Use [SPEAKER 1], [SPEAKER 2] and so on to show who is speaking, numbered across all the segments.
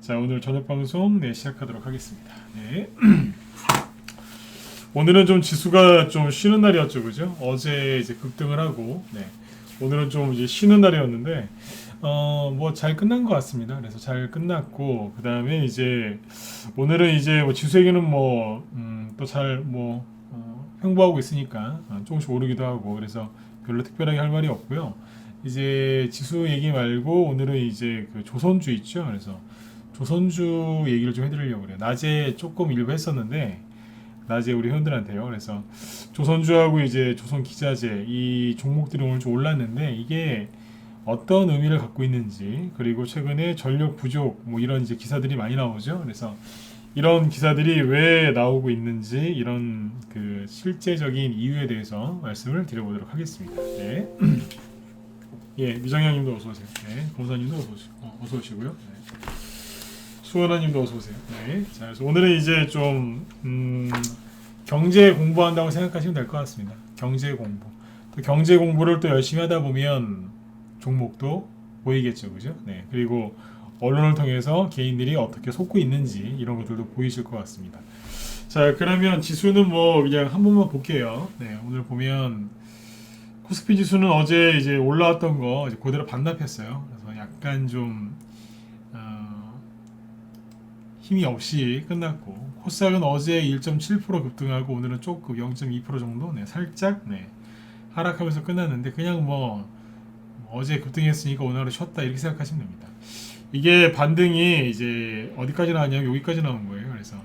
[SPEAKER 1] 자, 오늘 저녁 방송 시작하도록 하겠습니다. 네. 오늘은 좀 지수가 좀 쉬는 날이었죠, 그죠? 어제 이제 급등을 하고, 오늘은 좀 이제 쉬는 날이었는데, 뭐 잘 끝난 것 같습니다. 그래서 잘 끝났고, 그 다음에 이제 오늘은 이제 뭐 지수에게는 뭐, 또 잘 뭐, 횡보하고 있으니까 조금씩 오르기도 하고, 그래서 별로 특별하게 할 말이 없고요. 이제 지수 얘기 말고 오늘은 이제 그 조선주 있죠. 그래서 조선주 얘기를 좀 해드리려고 그래요. 낮에 조금 일부 했었는데 낮에 우리 회원들한테요. 그래서 조선주하고 이제 조선기자재 이 종목들이 오늘 좀 올랐는데 이게 어떤 의미를 갖고 있는지, 그리고 최근에 전력 부족 뭐 이런 이제 기사들이 많이 나오죠. 그래서 이런 기사들이 왜 나오고 있는지 이런 그 실제적인 이유에 대해서 말씀을 드려보도록 하겠습니다. 네. 예, 미정현님도 어서 오세요. 네, 검사님도 어서 오시고요. 네. 수원아님도 어서 오세요. 네. 자, 그래서 오늘은 이제 좀 경제 공부한다고 생각하시면 될 것 같습니다. 경제 공부. 또 경제 공부를 또 열심히 하다 보면 종목도 보이겠죠, 그죠? 네. 그리고 언론을 통해서 개인들이 어떻게 속고 있는지 이런 것들도 보이실 것 같습니다. 자, 그러면 지수는 뭐 그냥 한 번만 볼게요. 네, 오늘 보면 코스피 지수는 어제 이제 올라왔던 거 이제 그대로 반납했어요. 그래서 약간 좀 힘이 없이 끝났고, 코스닥은 어제 1.7% 급등하고 오늘은 조금 0.2% 정도 살짝 하락하면서 끝났는데, 그냥 뭐 어제 급등했으니까 오늘 하루 쉬었다 이렇게 생각하시면 됩니다. 이게 반등이 이제 어디까지 나왔냐면 여기까지 나온 거예요. 그래서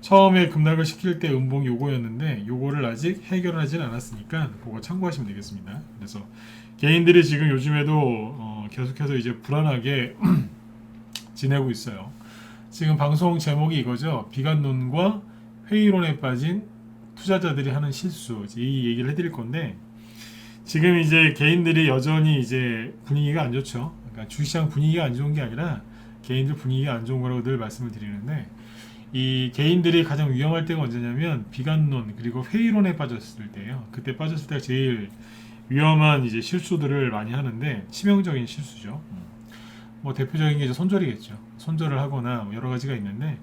[SPEAKER 1] 처음에 급락을 시킬 때 음봉 요거였는데 요거를 아직 해결을 하진 않았으니까 그거 참고하시면 되겠습니다. 그래서 개인들이 지금 요즘에도 계속해서 이제 불안하게 지내고 있어요. 지금 방송 제목이 이거죠. 비관론과 회의론에 빠진 투자자들이 하는 실수, 이 얘기를 해드릴 건데, 지금 이제 개인들이 여전히 이제 분위기가 안 좋죠. 그러니까 주시장 분위기가 안 좋은 게 아니라 개인들 분위기가 안 좋은 거라고 늘 말씀을 드리는데, 이 개인들이 가장 위험할 때가 언제냐면 비관론 그리고 회의론에 빠졌을 때예요. 그때 빠졌을 때가 제일 위험한 이제 실수들을 많이 하는데, 치명적인 실수죠. 뭐 대표적인 게 이제 손절이겠죠. 손절을 하거나 뭐 여러 가지가 있는데,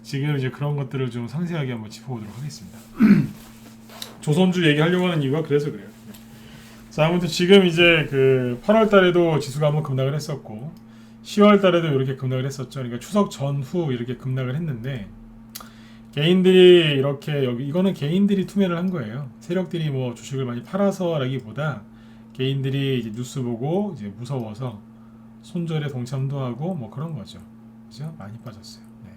[SPEAKER 1] 지금 이제 그런 것들을 좀 상세하게 한번 짚어보도록 하겠습니다. 조선주 얘기하려고 하는 이유가 그래서 그래요. 자, 아무튼 지금 이제 그 8월 달에도 지수가 한번 급락을 했었고 10월 달에도 이렇게 급락을 했었죠. 그러니까 추석 전후 이렇게 급락을 했는데, 개인들이 이렇게 이거는 개인들이 투매를 한 거예요. 세력들이 뭐 주식을 많이 팔아서라기보다 개인들이 이제 뉴스 보고 이제 무서워서 손절에 동참도 하고 뭐 그런 거죠. 그죠? 많이 빠졌어요. 네.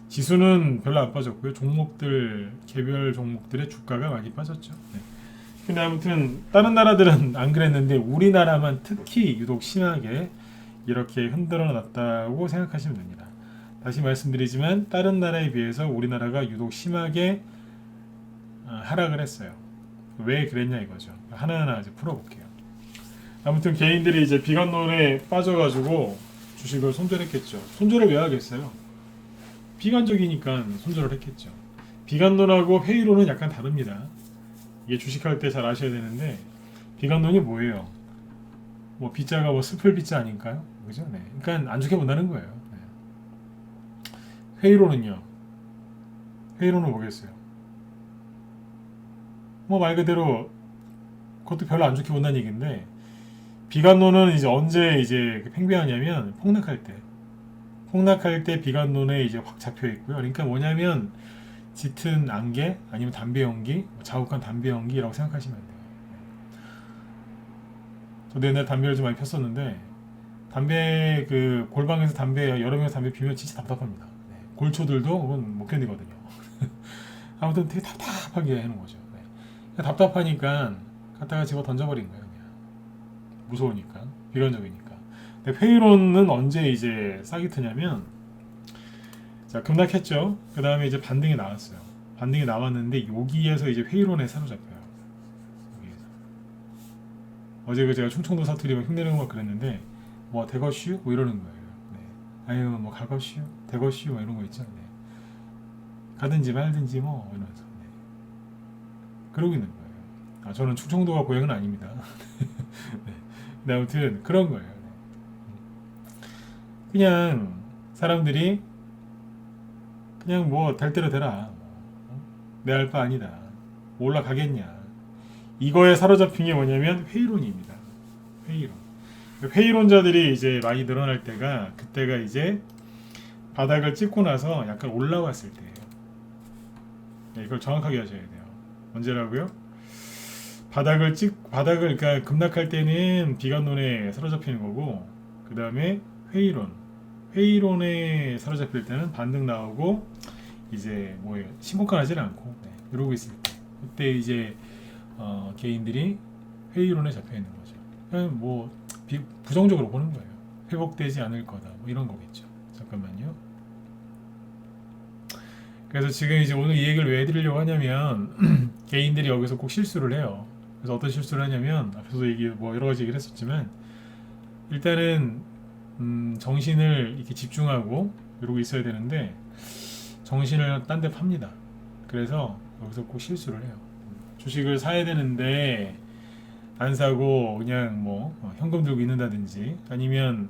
[SPEAKER 1] 지수는 별로 안 빠졌고요. 종목들, 개별 종목들의 주가가 많이 빠졌죠. 네. 근데 아무튼 다른 나라들은 안 그랬는데 우리나라만 특히 유독 심하게 이렇게 흔들어 놨다고 생각하시면 됩니다. 다시 말씀드리지만 다른 나라에 비해서 우리나라가 유독 심하게 하락을 했어요. 왜 그랬냐 이거죠. 하나하나 이제 풀어볼게요. 아무튼 개인들이 이제 비관론에 빠져가지고 주식을 손절했겠죠. 손절을 왜 하겠어요? 비관적이니까 손절을 했겠죠. 비관론하고 회의론은 약간 다릅니다. 이게 주식할 때 잘 아셔야 되는데, 비관론이 뭐예요? 뭐 비자가 뭐 스플 비자 아닌가요? 그죠? 네. 그러니까 안 좋게 본다는 거예요. 네. 회의론은요. 회의론은 뭐겠어요? 뭐 말 그대로 그것도 별로 안 좋게 본다는 얘기인데, 비관론은 이제 언제 이제 팽배하냐면 폭락할 때 비관론에 이제 확 잡혀 있고요. 그러니까 뭐냐면 짙은 안개 아니면 담배 연기, 자욱한 담배 연기라고 생각하시면 돼요. 저도 옛날에 담배를 좀 많이 폈었는데, 담배 그 골방에서 담배 여러 명이서 담배 피우면 진짜 답답합니다. 네. 골초들도 못 견디거든요. 아무튼 되게 답답하게 하는 거죠. 네. 그러니까 답답하니까 갖다가 집어 던져버린 거예요. 그냥. 무서우니까, 비관적이니까. 근데 회의론은 언제 이제 싹이 트냐면, 자, 급락했죠. 그 다음에 이제 반등이 나왔어요. 반등이 나왔는데 여기에서 이제 회의론에 사로잡혀요. 여기에서. 어제 그 제가 충청도 사투리 막 흉내내는 거 그랬는데, 뭐 대거슈 뭐 이러는 거예요. 네. 아유 뭐 가거슈 대거슈 뭐 이런 거 있죠. 네. 가든지 말든지 뭐 이러면서. 네. 그러고 있는 거예요. 아, 저는 충청도가 고향은 아닙니다. 네. 근데 아무튼 그런 거예요. 네. 그냥 사람들이 그냥 뭐 될 대로 되라. 내 알 바 아니다. 올라가겠냐. 이거에 사로잡힌 게 뭐냐면 회의론입니다. 회의론. 회의론자들이 이제 많이 늘어날 때가 그때가 이제 바닥을 찍고 나서 약간 올라왔을 때예요. 네, 이걸 정확하게 하셔야 돼요. 언제라고요? 바닥을 그러니까 급락할 때는 비관론에 사로잡히는 거고, 그 다음에 회의론에 사로잡힐 때는 반등 나오고 이제 뭐예요? 신고가하지는 않고 네, 이러고 있을 때 그때 이제 개인들이 회의론에 잡혀 있는 거죠. 그냥 뭐 부정적으로 보는 거예요. 회복되지 않을 거다 뭐 이런 거겠죠. 잠깐만요. 그래서 지금 이제 오늘 이 얘기를 왜 해드리려고 하냐면 개인들이 여기서 꼭 실수를 해요. 그래서 어떤 실수를 하냐면 앞서도 뭐 여러 가지 얘기를 했었지만 일단은 정신을 이렇게 집중하고 이러고 있어야 되는데 정신을 딴 데 팝니다. 그래서 여기서 꼭 실수를 해요. 주식을 사야 되는데 안 사고 그냥 뭐 현금 들고 있는다든지 아니면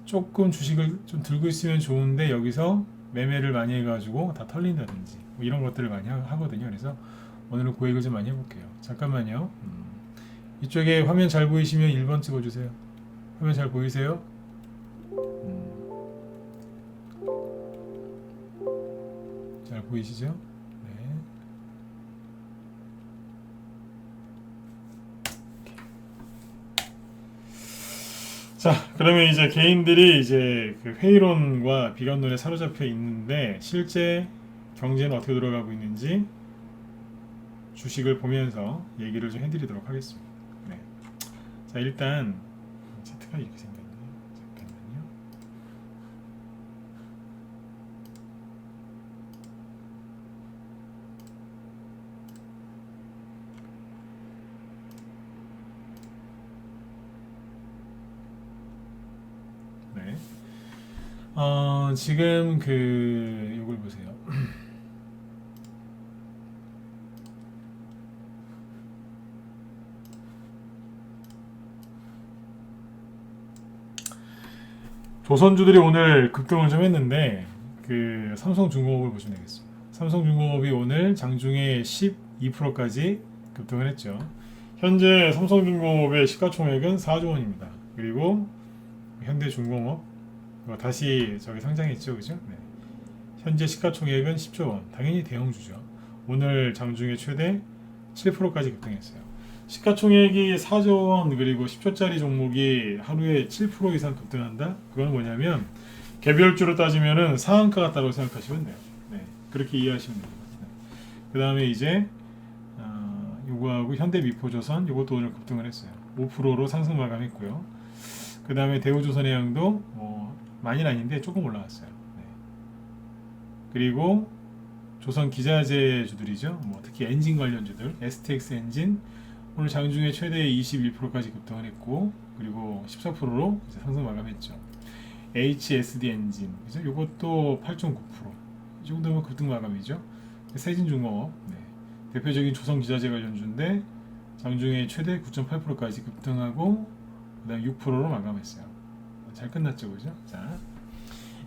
[SPEAKER 1] 조금 주식을 좀 들고 있으면 좋은데 여기서 매매를 많이 해가지고 다 털린다든지 뭐 이런 것들을 많이 하거든요. 그래서 오늘은 그 얘기를 좀 많이 해볼게요. 잠깐만요. 이쪽에 화면 잘 보이시면 1번 찍어주세요. 화면 잘 보이세요? 잘 보이시죠? 네. 자, 그러면 이제 개인들이 이제 그 회의론과 비관론에 사로잡혀 있는데 실제 경제는 어떻게 돌아가고 있는지 주식을 보면서 얘기를 좀 해드리도록 하겠습니다. 네. 자, 일단 차트가 이렇게 생겼네요. 잠깐만요. 네. 지금 이걸 보세요. 조선주들이 오늘 급등을 좀 했는데 그 삼성중공업을 보시면 되겠습니다. 삼성중공업이 오늘 장중에 12%까지 급등을 했죠. 현재 삼성중공업의 시가총액은 4조 원입니다. 그리고 현대중공업 다시 저기 상장했죠, 그죠? 네. 현재 시가총액은 10조 원. 당연히 대형주죠. 오늘 장중에 최대 7%까지 급등했어요. 시가총액이 4조 원 그리고 10조짜리 종목이 하루에 7% 이상 급등한다? 그건 뭐냐면 개별주로 따지면은 상한가 같다고 생각하시면 돼요. 네, 그렇게 이해하시면 됩니다. 네. 그 다음에 이제 요거하고 현대미포조선 요것도 오늘 급등을 했어요. 5%로 상승 마감했고요. 그 다음에 대우조선해양도 뭐 많이는 아닌데 조금 올라왔어요. 네. 그리고 조선 기자재 주들이죠. 뭐 특히 엔진 관련주들, STX 엔진 오늘 장중에 최대 21%까지 급등을 했고, 그리고 14%로 이제 상승 마감했죠. HSD 엔진, 그죠? 이것도 8.9%. 이 정도면 급등 마감이죠. 세진중공업, 네. 대표적인 조선 기자재 관련주인데 장중에 최대 9.8%까지 급등하고, 그다음 6%로 마감했어요. 잘 끝났죠, 그죠? 자,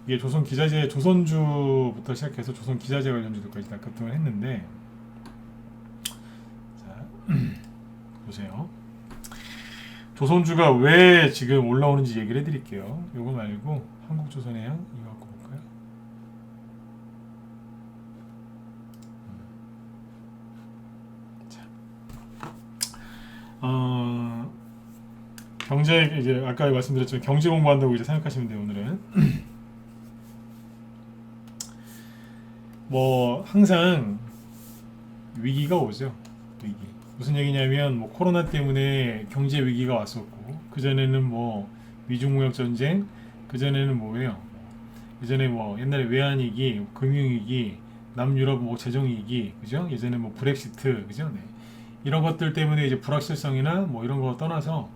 [SPEAKER 1] 이게 조선 기자재, 조선주부터 시작해서 조선 기자재 관련주들까지 다 급등을 했는데, 자. 보세요. 조선주가 왜 지금 올라오는지 얘기를 해드릴게요. 요거 말고 한국조선해양 이거 갖고 볼까요? 자, 경제 이제 아까 말씀드렸지만 경제 공부한다고 이제 생각하시면 돼요. 오늘은 뭐 항상 위기가 오죠. 위기. 무슨 얘기냐면 뭐 코로나 때문에 경제 위기가 왔었고 그 전에는 뭐 미중 무역 전쟁, 그 전에는 뭐예요? 예전에 뭐 옛날에 외환위기, 금융위기, 남유럽 뭐 재정위기, 그죠? 예전에 뭐 브렉시트, 그죠? 네. 이런 것들 때문에 이제 불확실성이나 뭐 이런 거 떠나서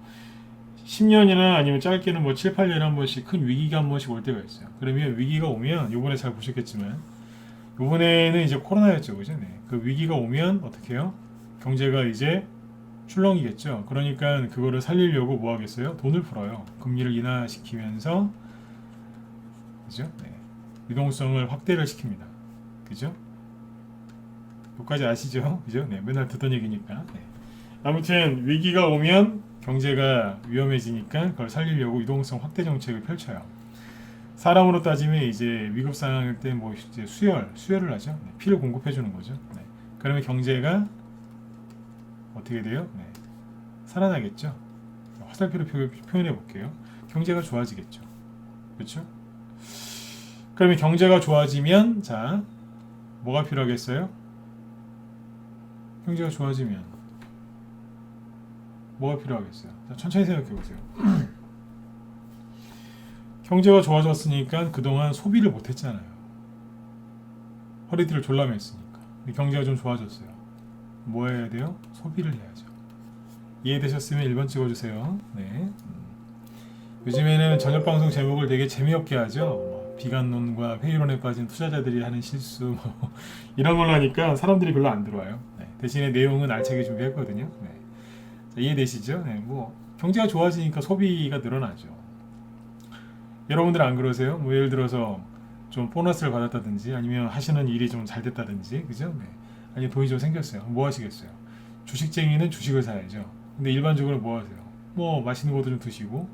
[SPEAKER 1] 10년이나 아니면 짧게는 뭐 7, 8년에 한 번씩 큰 위기가 한 번씩 올 때가 있어요. 그러면 위기가 오면 요번에 잘 보셨겠지만 요번에는 이제 코로나였죠, 그죠? 네. 그 위기가 오면 어떻게 해요? 경제가 이제 출렁이겠죠. 그러니까 그거를 살리려고 뭐 하겠어요? 돈을 풀어요. 금리를 인하시키면서, 그죠? 네. 유동성을 확대를 시킵니다. 그죠? 여기까지 아시죠? 그죠? 네, 맨날 듣던 얘기니까. 네. 아무튼 위기가 오면 경제가 위험해지니까 그걸 살리려고 유동성 확대 정책을 펼쳐요. 사람으로 따지면 이제 위급 상황일 때 뭐 이제 수혈을 하죠. 네, 피를 공급해 주는 거죠. 네. 그러면 경제가 어떻게 돼요? 네. 살아나겠죠. 화살표로 표현해 볼게요. 경제가 좋아지겠죠. 그렇죠? 그러면 경제가 좋아지면 자 뭐가 필요하겠어요? 경제가 좋아지면 뭐가 필요하겠어요? 자, 천천히 생각해 보세요. 경제가 좋아졌으니까 그동안 소비를 못했잖아요. 허리띠를 졸라맸으니까. 근데 경제가 좀 좋아졌어요. 뭐 해야 돼요? 소비를 해야죠. 이해되셨으면 1번 찍어주세요. 네. 요즘에는 저녁 방송 제목을 되게 재미없게 하죠. 뭐 비관론과 회의론에 빠진 투자자들이 하는 실수 뭐 이런 걸로 하니까 사람들이 별로 안 들어와요. 네. 대신에 내용은 알차게 준비했거든요. 네. 자, 이해되시죠? 네. 뭐 경제가 좋아지니까 소비가 늘어나죠. 여러분들 안 그러세요? 뭐 예를 들어서 좀 보너스를 받았다든지 아니면 하시는 일이 좀 잘 됐다든지 그죠? 네. 아니 돈이 좀 생겼어요. 뭐 하시겠어요? 주식쟁이는 주식을 사야죠. 근데 일반적으로 뭐 하세요? 뭐 맛있는 것도 좀 드시고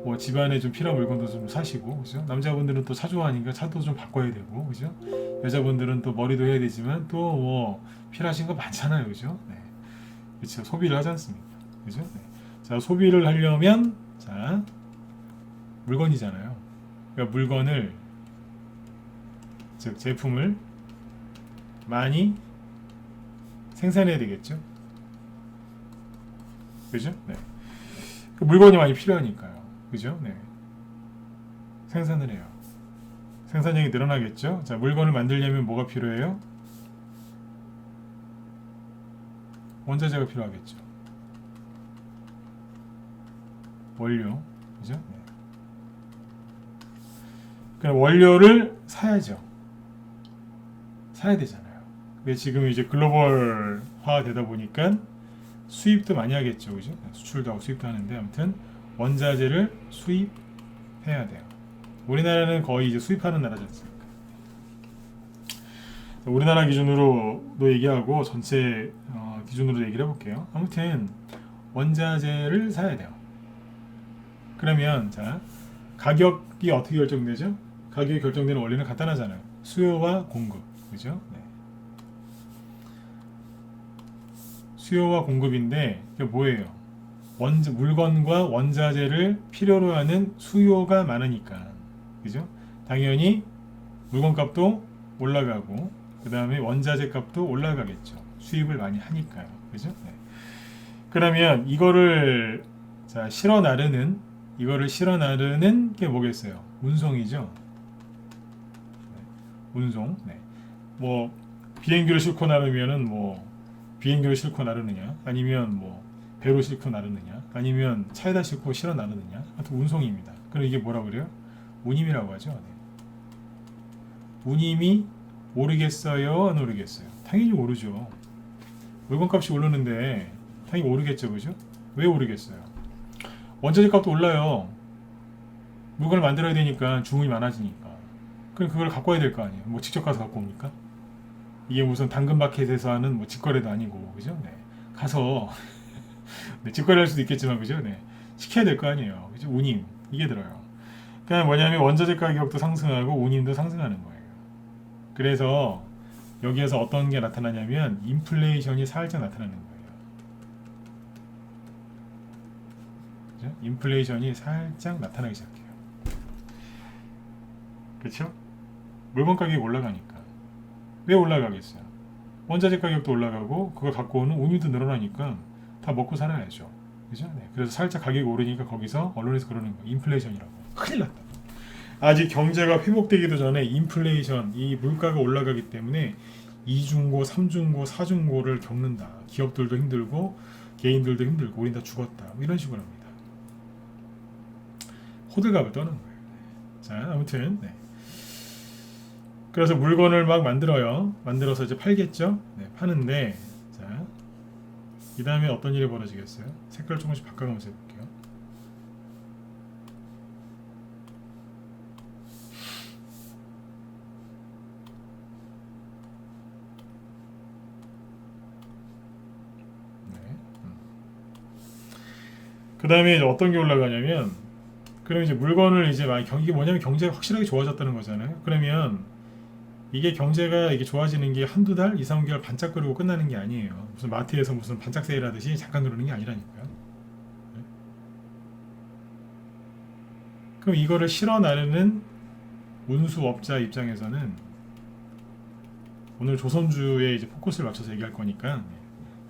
[SPEAKER 1] 뭐 집안에 좀 필요한 물건도 좀 사시고 그죠? 남자분들은 또 차 좋아하니까 차도 좀 바꿔야 되고 그죠? 여자분들은 또 머리도 해야 되지만 또 뭐 필요하신 거 많잖아요. 그죠? 네. 그렇죠. 소비를 하지 않습니까? 그죠? 네. 자, 소비를 하려면 자 물건이잖아요. 그러니까 물건을 즉 제품을 많이 생산해야 되겠죠. 그죠? 네. 그 물건이 많이 필요하니까요. 그죠? 네. 생산을 해요. 생산량이 늘어나겠죠. 자, 물건을 만들려면 뭐가 필요해요? 원자재가 필요하겠죠. 원료. 그죠? 네. 그럼 원료를 사야죠. 사야 되잖아요. 근데 지금 이제 글로벌화 되다 보니까 수입도 많이 하겠죠. 그죠? 수출도 하고 수입도 하는데 아무튼 원자재를 수입해야 돼요. 우리나라는 거의 이제 수입하는 나라지 않습니까? 우리나라 기준으로도 얘기하고 전체 기준으로 얘기를 해볼게요. 아무튼 원자재를 사야 돼요. 그러면 자 가격이 어떻게 결정되죠? 가격이 결정되는 원리는 간단하잖아요. 수요와 공급, 그죠? 네. 수요와 공급인데 이게 뭐예요? 물건과 원자재를 필요로 하는 수요가 많으니까, 그죠? 당연히 물건값도 올라가고 그 다음에 원자재 값도 올라가겠죠. 수입을 많이 하니까요, 그죠? 네. 그러면 이거를 실어 나르는 게 뭐겠어요? 운송이죠. 운송. 네. 뭐 비행기를 싣고 나르면은 뭐 비행기를 싣고 나르느냐, 아니면 뭐 배로 싣고 나르느냐, 아니면 차에다 싣고 실어 나르느냐, 하여튼 운송입니다. 그럼 이게 뭐라 그래요? 운임이라고 하죠. 네. 운임이 오르겠어요, 안 오르겠어요? 당연히 오르죠. 물건값이 오르는데 당연히 오르겠죠, 그죠? 왜 오르겠어요? 원자재 값도 올라요. 물건을 만들어야 되니까 주문이 많아지니까. 그럼 그걸 갖고 와야 될 거 아니에요. 뭐 직접 가서 갖고 옵니까? 이게 무슨 당근마켓에서 하는 뭐 직거래도 아니고, 그죠? 네. 가서 네, 직거래할 수도 있겠지만, 그죠? 네. 시켜야 될 거 아니에요. 그죠? 운임 이게 들어요. 그러니까 뭐냐면 원자재 가격도 상승하고 운임도 상승하는 거예요. 그래서 여기에서 어떤 게 나타나냐면 인플레이션이 살짝 나타나는 거예요. 그죠? 인플레이션이 살짝 나타나기 시작해요. 그렇죠? 물건 가격이 올라가니까. 왜 올라가겠어요? 원자재 가격도 올라가고 그걸 갖고 오는 운임도 늘어나니까 다 먹고 살아야죠. 그죠? 네. 그래서 살짝 가격이 오르니까 거기서 언론에서 그러는 거예요. 인플레이션이라고. 큰일 났다. 아직 경제가 회복되기도 전에 인플레이션, 이 물가가 올라가기 때문에 이중고, 삼중고, 사중고를 겪는다. 기업들도 힘들고 개인들도 힘들고 우린 다 죽었다. 뭐 이런 식으로 합니다. 호들갑을 떠는 거예요. 자, 아무튼 네. 그래서 물건을 막 만들어요. 만들어서 이제 팔겠죠. 네, 파는데 자, 이 다음에 어떤 일이 벌어지겠어요? 색깔 조금씩 바꿔가면서 해볼게요. 그 다음에 이제 어떤 게 올라가냐면, 그럼 이제 물건을 이제 막 이게 뭐냐면 경제가 확실하게 좋아졌다는 거잖아요. 그러면 이게 경제가 이게 좋아지는 게 한두 달, 2, 3개월 반짝거리고 끝나는 게 아니에요. 무슨 마트에서 무슨 반짝 세일하듯이 잠깐 그러는 게 아니라니까요. 네. 그럼 이거를 실어 나르는 운수업자 입장에서는 오늘 조선주에 이제 포커스를 맞춰서 얘기할 거니까 네.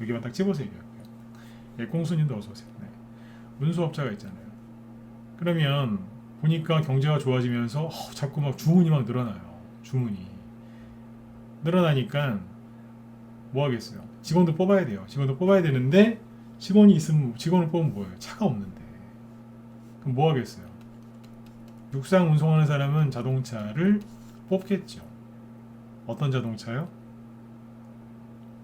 [SPEAKER 1] 여기만 딱 집어서 얘기할게요. 예, 꽁수님도 어서 오세요. 네. 운수업자가 있잖아요. 그러면 보니까 경제가 좋아지면서 자꾸 막 주문이 막 늘어나요. 주문이 늘어나니까 뭐 하겠어요? 직원도 뽑아야 돼요. 직원도 뽑아야 되는데 직원이 있으면 직원을 뽑으면 뭐예요? 차가 없는데 그럼 뭐 하겠어요? 육상 운송하는 사람은 자동차를 뽑겠죠. 어떤 자동차요?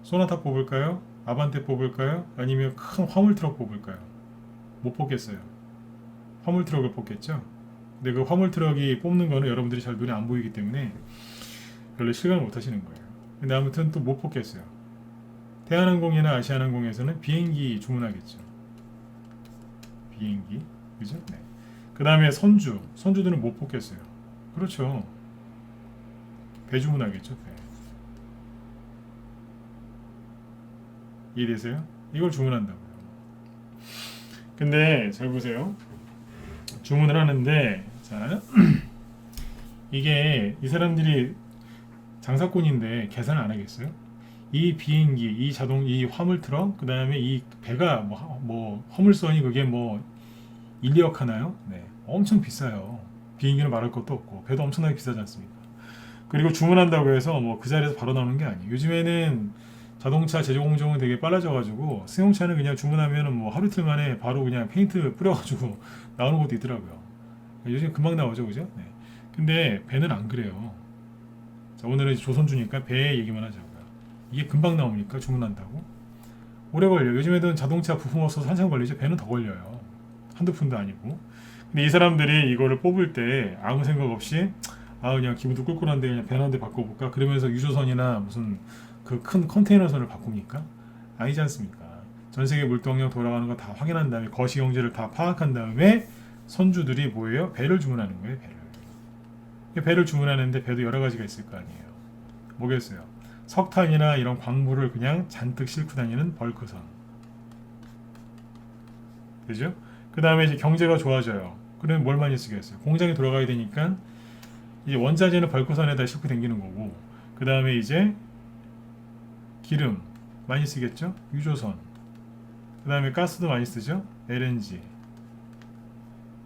[SPEAKER 1] 소나타 뽑을까요? 아반떼 뽑을까요? 아니면 큰 화물 트럭 뽑을까요? 못 뽑겠어요. 화물 트럭을 뽑겠죠. 근데 그 화물 트럭이 뽑는 거는 여러분들이 잘 눈에 안 보이기 때문에 별로 실감을 못 하시는 거예요. 근데 아무튼 또 못 뽑겠어요. 대한항공이나 아시아나항공에서는 비행기 주문하겠죠. 비행기, 그죠? 네. 그 다음에 선주들은 못 뽑겠어요. 그렇죠. 배 주문하겠죠. 배. 이해되세요? 이걸 주문한다고요. 근데 잘 보세요. 주문을 하는데 자 이게 이 사람들이 장사꾼인데 계산을 안 하겠어요? 이 비행기, 이 자동, 이 화물 트럭, 그 다음에 이 배가 뭐 화물선이 그게 뭐 1, 2억 하나요? 네, 엄청 비싸요. 비행기는 말할 것도 없고 배도 엄청나게 비싸지 않습니까? 그리고 주문한다고 해서 뭐 그 자리에서 바로 나오는 게 아니에요. 요즘에는 자동차 제조 공정은 되게 빨라져가지고 승용차는 그냥 주문하면은 뭐 하루 이틀 만에 바로 그냥 페인트 뿌려가지고 나오는 것도 있더라고요. 요즘 금방 나오죠, 그죠? 네. 근데 배는 안 그래요. 자, 오늘은 조선주니까 배 얘기만 하자고요. 이게 금방 나오니까 주문한다고? 오래 걸려요. 요즘에는 자동차 부품 없어서 한참 걸리죠. 배는 더 걸려요. 한두 푼도 아니고. 근데 이 사람들이 이거를 뽑을 때 아무 생각 없이 그냥 기분도 꿀꿀한데 그냥 배 한 대 바꿔볼까? 그러면서 유조선이나 무슨 그 큰 컨테이너선을 바꿉니까? 아니지 않습니까? 전 세계 물동량 돌아가는 거 다 확인한 다음에 거시 경제를 다 파악한 다음에 선주들이 뭐예요? 배를 주문하는 거예요. 배를 주문하는데 배도 여러 가지가 있을 거 아니에요. 뭐겠어요? 석탄이나 이런 광물을 그냥 잔뜩 싣고 다니는 벌크선. 그죠? 그 다음에 이제 경제가 좋아져요. 그러면 뭘 많이 쓰겠어요? 공장에 돌아가야 되니까 이제 원자재는 벌크선에다 싣고 다니는 거고, 그 다음에 이제 기름 많이 쓰겠죠? 유조선. 그 다음에 가스도 많이 쓰죠?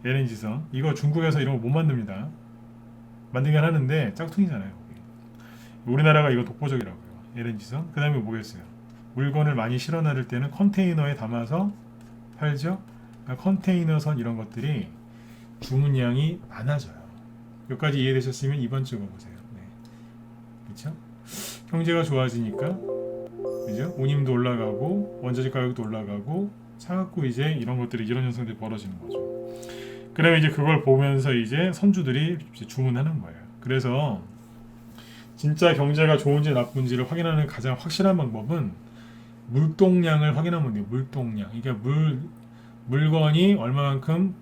[SPEAKER 1] LNG선. 이거 중국에서 이런 거 못 만듭니다. 만들긴 하는데 짝퉁이잖아요. 우리나라가 이거 독보적이라고요. LNG선. 그 다음에 뭐겠어요? 물건을 많이 실어 나를 때는 컨테이너에 담아서 팔죠. 그러니까 컨테이너선 이런 것들이 주문량이 많아져요. 여기까지 이해되셨으면 2번 찍어보세요. 네. 그렇죠? 경제가 좋아지니까 그죠? 운임도 올라가고 원자재 가격도 올라가고 차갖고 이제 이런 것들이 이런 현상들이 벌어지는 거죠. 그다음에 이제 그걸 보면서 이제 선주들이 이제 주문하는 거예요. 그래서 진짜 경제가 좋은지 나쁜지를 확인하는 가장 확실한 방법은 물동량을 확인하면 돼요. 물동량. 이게 물건이 얼마만큼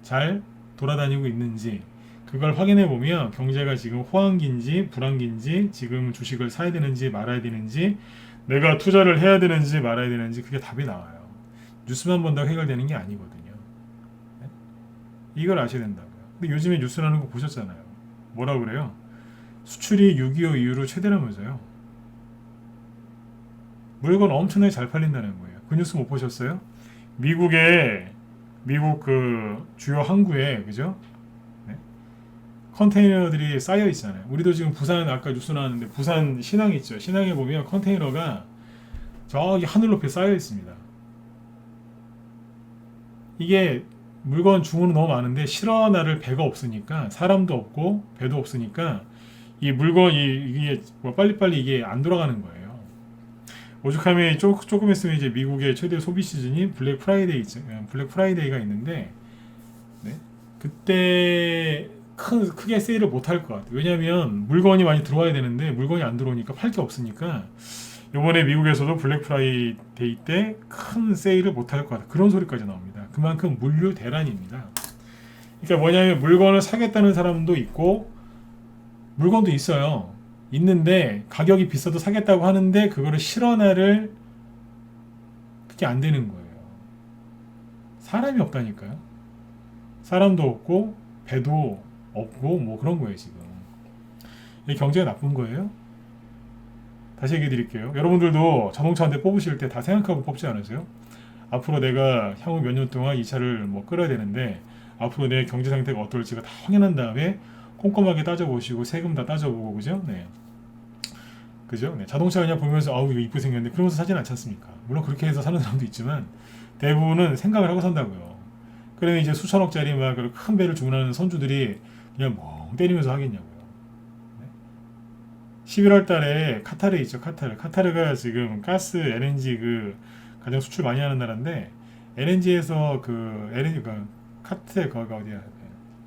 [SPEAKER 1] 잘 돌아다니고 있는지 그걸 확인해 보면 경제가 지금 호황기인지 불황기인지 지금 주식을 사야 되는지 말아야 되는지 내가 투자를 해야 되는지 말아야 되는지 그게 답이 나와요. 뉴스만 본다고 해결되는 게 아니거든요. 네? 이걸 아셔야 된다고요. 근데 요즘에 뉴스라는 거 보셨잖아요. 뭐라 그래요? 수출이 6.25 이후로 최대라면서요. 물건 엄청나게 잘 팔린다는 거예요. 그 뉴스 못 보셨어요? 미국 그 주요 항구에 그죠? 네? 컨테이너들이 쌓여 있잖아요. 우리도 지금 부산 아까 뉴스 나왔는데 부산 신항 있죠. 신항에 보면 컨테이너가 저기 하늘 높이 쌓여 있습니다. 이게 물건 주문은 너무 많은데 실어 나를 배가 없으니까 사람도 없고 배도 없으니까 이 물건이 이게 뭐 빨리빨리 이게 안 돌아가는 거예요. 오죽하면 조금 있으면 이제 미국의 최대 소비 시즌이 블랙 프라이데이가 있는데 네? 그때 크게 세일을 못 할 것 같아요. 왜냐하면 물건이 많이 들어와야 되는데 물건이 안 들어오니까 팔 게 없으니까 이번에 미국에서도 블랙 프라이데이 때 큰 세일을 못 할 것 같아요. 그런 소리까지 나옵니다. 그만큼 물류 대란입니다. 그러니까 뭐냐면 물건을 사겠다는 사람도 있고 물건도 있어요. 있는데 가격이 비싸도 사겠다고 하는데 그거를 실어나를 그게 안 되는 거예요. 사람이 없다니까요. 사람도 없고 배도 없고 뭐 그런 거예요 지금. 이 경제가 나쁜 거예요? 다시 얘기해 드릴게요. 여러분들도 자동차 한 대 뽑으실 때 다 생각하고 뽑지 않으세요? 앞으로 내가 향후 몇 년 동안 이 차를 뭐 끌어야 되는데 앞으로 내 경제 상태가 어떨지가 다 확인한 다음에 꼼꼼하게 따져보시고 세금 다 따져보고 그죠? 네. 그죠? 네. 자동차 그냥 보면서 아우 이거 이쁘게 생겼는데 그러면서 사진 않지 않습니까? 물론 그렇게 해서 사는 사람도 있지만 대부분은 생각을 하고 산다고요. 그러면 이제 수천억짜리 막 큰 배를 주문하는 선주들이 그냥 멍 때리면서 하겠냐고요. 11월 달에 카타르 있죠, 카타르. 카타르가 지금 가스, LNG 그 가장 수출 많이 하는 나라인데 LNG에서 그 LNG 그 카트 거기가 어디야?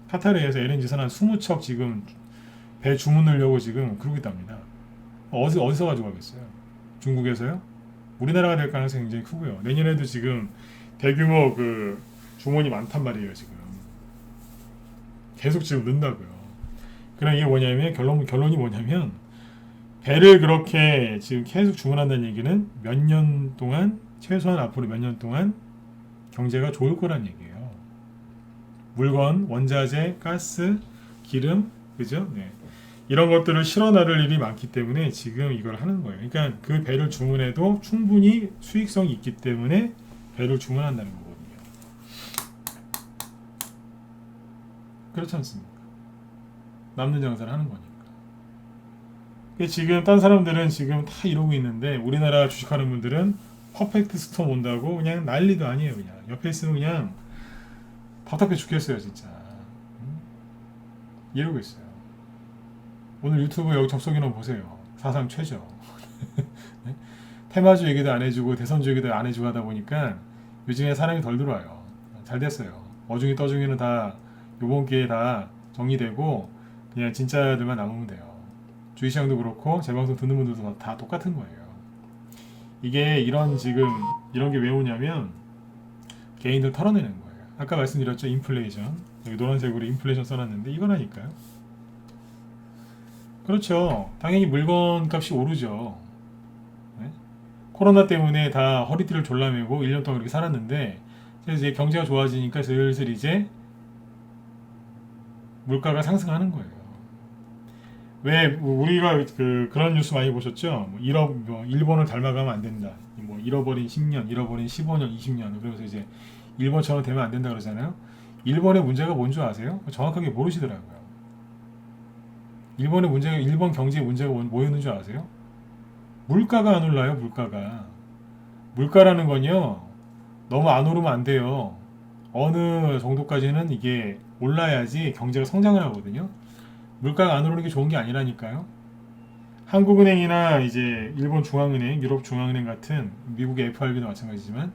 [SPEAKER 1] 카타르에서 LNG 선 한 20척 지금 배 주문하려고 지금 그러고 있답니다. 어디서 가져가겠어요? 중국에서요? 우리나라가 될 가능성이 굉장히 크고요. 내년에도 지금 대규모 그 주문이 많단 말이에요, 지금. 계속 지금 는다고요. 그럼 이게 뭐냐면 결론이 뭐냐면 배를 그렇게 지금 계속 주문한다는 얘기는 몇 년 동안 최소한 앞으로 몇 년 동안 경제가 좋을 거란 얘기예요. 물건, 원자재, 가스, 기름, 그죠? 네. 이런 것들을 실어 나를 일이 많기 때문에 지금 이걸 하는 거예요. 그러니까 그 배를 주문해도 충분히 수익성이 있기 때문에 배를 주문한다는 거거든요. 그렇지 않습니까? 남는 장사를 하는 거니까. 지금 딴 사람들은 지금 다 이러고 있는데 우리나라 주식하는 분들은 퍼펙트 스톰 온다고 그냥 난리도 아니에요. 그냥 옆에 있으면 그냥 답답해 죽겠어요 진짜. 이러고 있어요. 오늘 유튜브 여기 접속 인원 보세요. 사상 최저. 네? 테마주 얘기도 안 해주고 대선주 얘기도 안 해주고 하다 보니까 요즘에 사람이 덜 들어와요. 잘 됐어요. 어중이 떠중이는 다 요번 기회에 다 정리되고 그냥 진짜들만 남으면 돼요. 주식시장도 그렇고 제 방송 듣는 분들도 다 똑같은 거예요. 이게 이런 게 왜 오냐면 개인들 털어내는 거예요. 아까 말씀드렸죠 인플레이션. 여기 노란색으로 인플레이션 써놨는데 이거라니까요. 그렇죠. 당연히 물건 값이 오르죠. 네? 코로나 때문에 다 허리띠를 졸라매고 1년 동안 그렇게 살았는데 이제 경제가 좋아지니까 슬슬 이제 물가가 상승하는 거예요. 왜 우리가 그런 뉴스 많이 보셨죠? 일본을 닮아가면 안 된다. 뭐 잃어버린 10년, 잃어버린 15년, 20년. 그래서 이제 일본처럼 되면 안 된다 그러잖아요. 일본의 문제가 뭔지 아세요? 정확하게 모르시더라고요. 일본 경제의 문제가 뭐였는 줄 아세요? 물가가 안 올라요, 물가가. 물가라는 건요, 너무 안 오르면 안 돼요. 어느 정도까지는 이게 올라야지 경제가 성장을 하거든요. 물가가 안 오르는 게 좋은 게 아니라니까요. 한국은행이나 이제 일본 중앙은행, 유럽 중앙은행 같은 미국의 FRB도 마찬가지지만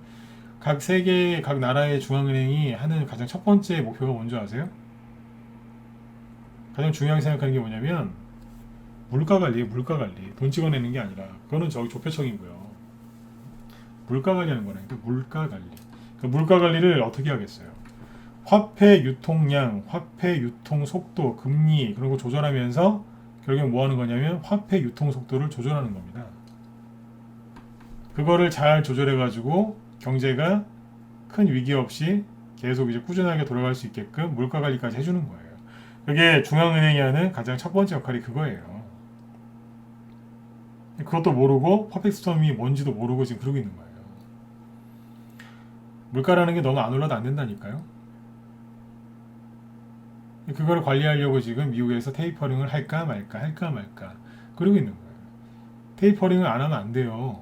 [SPEAKER 1] 각 세계 각 나라의 중앙은행이 하는 가장 첫 번째 목표가 뭔지 아세요? 가장 중요하게 생각하는 게 뭐냐면 물가 관리예요. 물가 관리. 돈 찍어내는 게 아니라 그거는 저기 조폐청이고요. 물가 관리하는 거라니까 물가 관리. 그 물가 관리를 어떻게 하겠어요? 화폐 유통량, 화폐 유통 속도, 금리 그런 거 조절하면서 결국 뭐 하는 거냐면 화폐 유통 속도를 조절하는 겁니다. 그거를 잘 조절해 가지고 경제가 큰 위기 없이 계속 이제 꾸준하게 돌아갈 수 있게끔 물가 관리까지 해주는 거예요. 그게 중앙은행이 하는 가장 첫 번째 역할이 그거예요. 그것도 모르고 퍼펙트 스톰이 뭔지도 모르고 지금 그러고 있는 거예요. 물가라는 게 너무 안 올라도 안 된다니까요. 그걸 관리하려고 지금 미국에서 테이퍼링을 할까 말까 그러고 있는 거예요. 테이퍼링을 안 하면 안 돼요.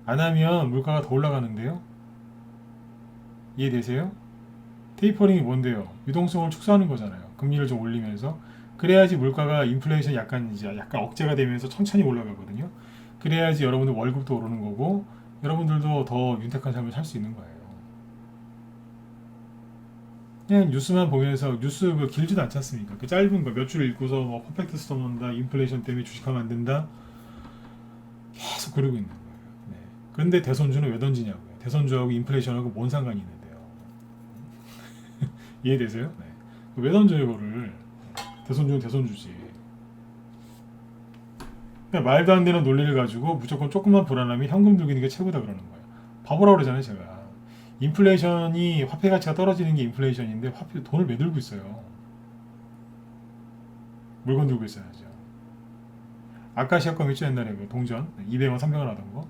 [SPEAKER 1] 안 하면 물가가 더 올라가는데요. 이해되세요? 테이퍼링이 뭔데요? 유동성을 축소하는 거잖아요. 금리를 좀 올리면서 그래야지 물가가 인플레이션 약간 억제가 되면서 천천히 올라가거든요. 그래야지 여러분들 월급도 오르는 거고 여러분들도 더 윤택한 삶을 살 수 있는 거예요. 그냥 뉴스만 보면서 뉴스 길지도 않지 않습니까? 그 짧은 거 몇 줄 읽고서 뭐 퍼펙트 스톰 온다, 인플레이션 때문에 주식하면 안 된다 계속 그러고 있는 거예요. 네. 그런데 대선주는 왜 던지냐고요. 대선주하고 인플레이션하고 뭔 상관이 있는데요. 이해되세요? 네. 왜 던져요 이거를? 대손주는 대손주지. 그러니까 말도 안 되는 논리를 가지고 무조건 조금만 불안하면 현금 들고 있는 게 최고다 그러는 거예요. 바보라고 그러잖아요 제가. 인플레이션이 화폐 가치가 떨어지는 게 인플레이션인데 화폐 돈을 왜 들고 있어요? 물건 들고 있어야죠. 아카시아껌 있죠 옛날에 그 동전 200원 300원 하던 거.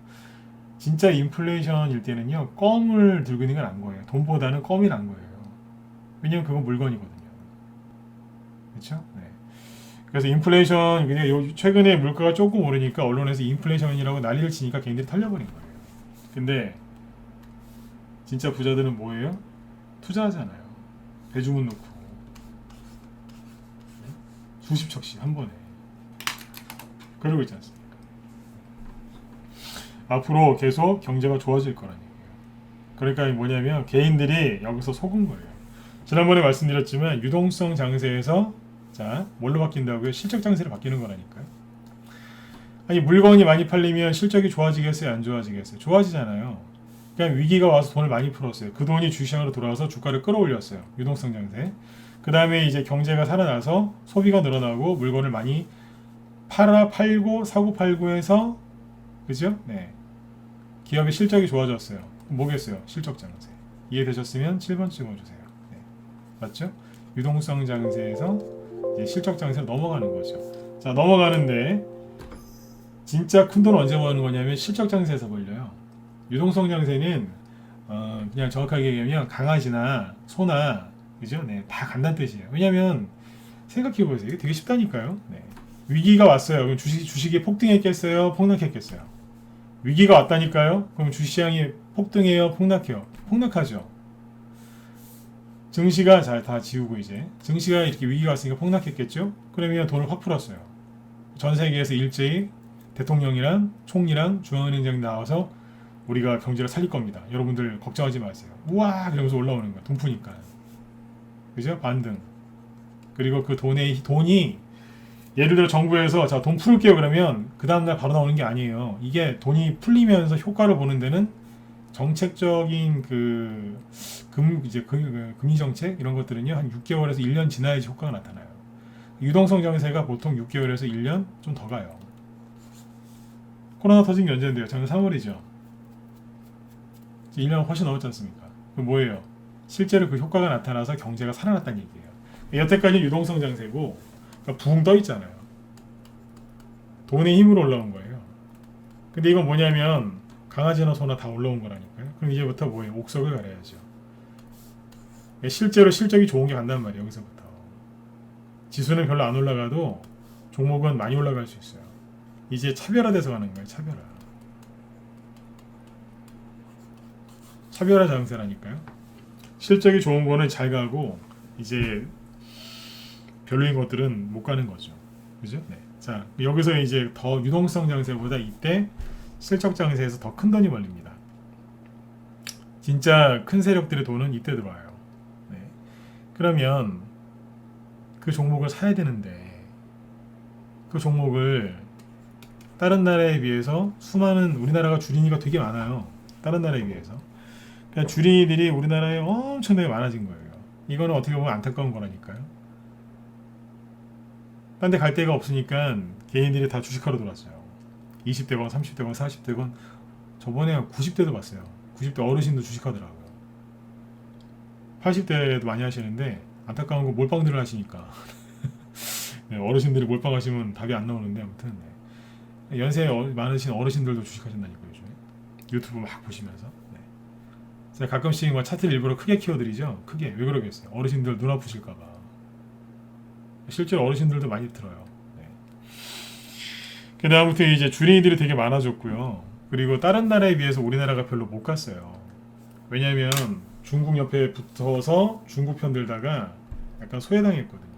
[SPEAKER 1] 진짜 인플레이션일 때는요 껌을 들고 있는 게 나은 거예요. 돈보다는 껌이 나은 거예요. 왜냐면 그건 물건이거든요. 그렇죠? 네. 그래서 인플레이션 그냥 최근에 물가가 조금 오르니까 언론에서 인플레이션이라고 난리를 치니까 개인들이 털려버린 거예요. 근데 진짜 부자들은 뭐예요? 투자하잖아요. 배주문 넣고 수십 척씩 한 번에 그러고 있지 않습니까? 앞으로 계속 경제가 좋아질 거라는 얘기예요. 그러니까 뭐냐면 개인들이 여기서 속은 거예요. 지난번에 말씀드렸지만 유동성 장세에서 자 뭘로 바뀐다고요? 실적 장세로 바뀌는 거라니까요. 아니 물건이 많이 팔리면 실적이 좋아지겠어요? 안 좋아지겠어요? 좋아지잖아요. 그냥 위기가 와서 돈을 많이 풀었어요. 그 돈이 주시장으로 돌아와서 주가를 끌어올렸어요. 유동성 장세. 그 다음에 이제 경제가 살아나서 소비가 늘어나고 물건을 많이 팔고 사고 팔고 해서 그죠? 네. 기업의 실적이 좋아졌어요. 뭐겠어요? 실적 장세. 이해되셨으면 7번 찍어주세요. 네. 맞죠? 유동성 장세에서 이제 실적 장세로 넘어가는 거죠. 자 넘어가는데 진짜 큰 돈 언제 버는 거냐면 실적 장세에서 벌려요. 유동성 장세는 그냥 정확하게 얘기하면 강아지나 소나 그죠? 네, 다 간다는 뜻이에요. 왜냐면 생각해 보세요. 이게 되게 쉽다니까요. 네. 위기가 왔어요. 그럼 주식이 폭등했겠어요? 폭락했겠어요? 위기가 왔다니까요? 그럼 주시장이 폭등해요? 폭락해요? 폭락하죠. 증시가 잘 다 지우고 이제 증시가 이렇게 위기가 왔으니까 폭락했겠죠? 그러면 돈을 확 풀었어요. 전 세계에서 일제히 대통령이랑 총리랑 중앙은행장 나와서 우리가 경제를 살릴 겁니다. 여러분들 걱정하지 마세요. 우와 그러면서 올라오는 거야. 돈 푸니까. 그죠? 반등. 그리고 그 돈이 예를 들어 정부에서 자 돈 풀을게요 그러면 그 다음날 바로 나오는 게 아니에요. 이게 돈이 풀리면서 효과를 보는 데는 정책적인 금리 정책 이런 것들은요 한 6개월에서 1년 지나야지 효과가 나타나요. 유동성 장세가 보통 6개월에서 1년 좀 더 가요. 코로나 터진 게 언제인데요? 작년 3월이죠. 1년 훨씬 넘었지 않습니까? 그 뭐예요? 실제로 그 효과가 나타나서 경제가 살아났다는 얘기예요. 여태까지 유동성 장세고 그러니까 붕 떠 있잖아요. 돈의 힘으로 올라온 거예요. 근데 이건 뭐냐면 강아지나 소나 다 올라온 거라니까요. 그럼 이제부터 뭐예요? 옥석을 가려야죠. 실제로 실적이 좋은 게 간단 말이에요. 여기서부터. 지수는 별로 안 올라가도 종목은 많이 올라갈 수 있어요. 이제 차별화돼서 가는 거예요. 차별화 장세라니까요. 실적이 좋은 거는 잘 가고 이제 별로인 것들은 못 가는 거죠. 그죠? 네. 자, 여기서 이제 더 유동성 장세보다 이때 실적 장세에서 더 큰 돈이 벌립니다. 진짜 큰 세력들의 돈은 이때 들어와요. 네. 그러면 그 종목을 사야 되는데 그 종목을 다른 나라에 비해서 수많은 우리나라가 주린이가 되게 많아요. 다른 나라에 비해서. 그러니까 주린이들이 우리나라에 엄청나게 많아진 거예요. 이거는 어떻게 보면 안타까운 거라니까요. 딴 데 갈 데가 없으니까 개인들이 다 주식하러 들어왔어요. 20대건 30대건 40대건 저번에 90대도 봤어요. 90대 어르신도 주식하더라고요. 80대도 많이 하시는데 안타까운 건 몰빵들을 하시니까 네, 어르신들이 몰빵하시면 답이 안 나오는데 아무튼 네. 연세 많으신 어르신들도 주식하신다니까요. 요즘에 유튜브 막 보시면서 네. 제가 가끔씩 막 차트를 일부러 크게 키워드리죠. 크게 왜 그러겠어요. 어르신들 눈 아프실까봐. 실제로 어르신들도 많이 들어요. 네. 근데 아무튼 이제 주린이들이 되게 많아졌고요. 그리고 다른 나라에 비해서 우리나라가 별로 못 갔어요. 왜냐하면 중국 옆에 붙어서 중국 편 들다가 약간 소외당했거든요.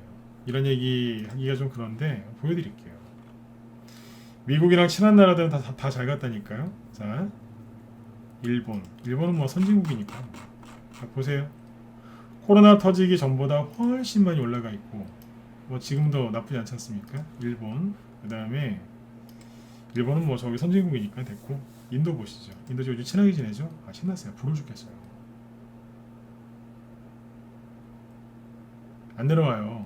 [SPEAKER 1] 이런 얘기 하기가 좀 그런데 보여드릴게요. 미국이랑 친한 나라들은 다 잘 갔다니까요. 자, 일본은 뭐 선진국이니까. 자, 보세요. 코로나 터지기 전보다 훨씬 많이 올라가 있고 뭐 지금도 나쁘지 않지 않습니까? 일본 그 다음에 일본은 뭐 저기 선진국이니까 됐고 인도 보시죠. 인도 요즘 친하게 지내죠? 아 신났어요. 부러 죽겠어요. 안 내려와요.